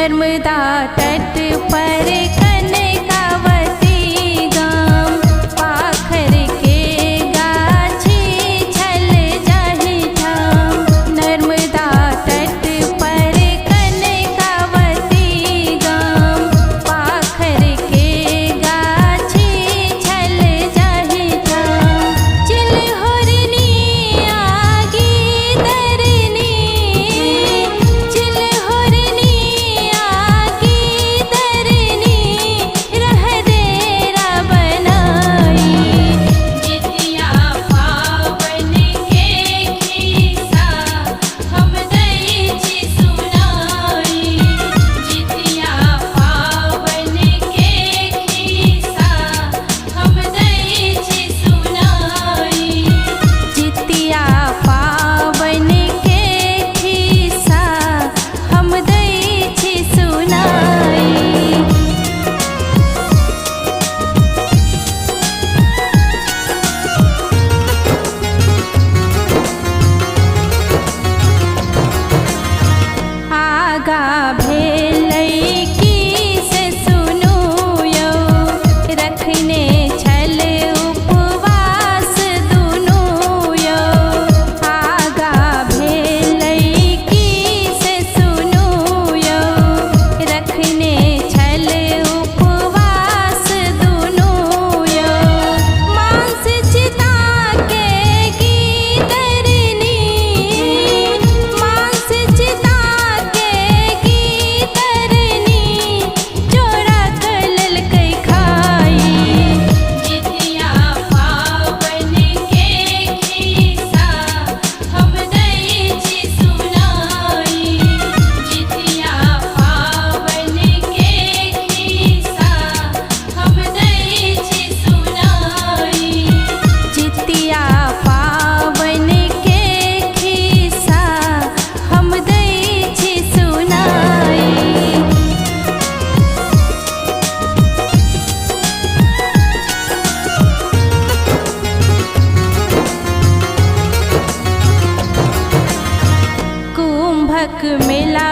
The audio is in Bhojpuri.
नर्मदा तट पर कनकावती गाम, पाखर के गाछी छल जाहि ठाम। नर्मदा तट पर कनकावती गाम, पाखर के गाछी छल जाहि ठाम। चिलहोरनी आगी दरनी, चिलहोरनी आगी दरनी, रह डेरा बनाई। जितिया पावन के खिस्सा हम दै छी सुनाई। जितिया पावन के खिस्सा हम दै छी सुनाई। जितिया पावन के खिस्सा हम दै छी सुनाई। आगा भेलै की से सुनू यौ, रखने छल उपवास दुनू यौ। आगा भेलै की से सुनू यौ, रखने छल उपवास दुनू यौ। मांस चिता के गीतरनी, मांस चिता के गीतरनी, चोरा कर लेलकै खाई। जितिया पावन के खिस्सा हम दै छी सुनाई। जितिया पावन के खिस्सा हम दै छी सुनाई। जितिया पावन के खिस्सा हम दै छी सुनाई। कुंभक मेला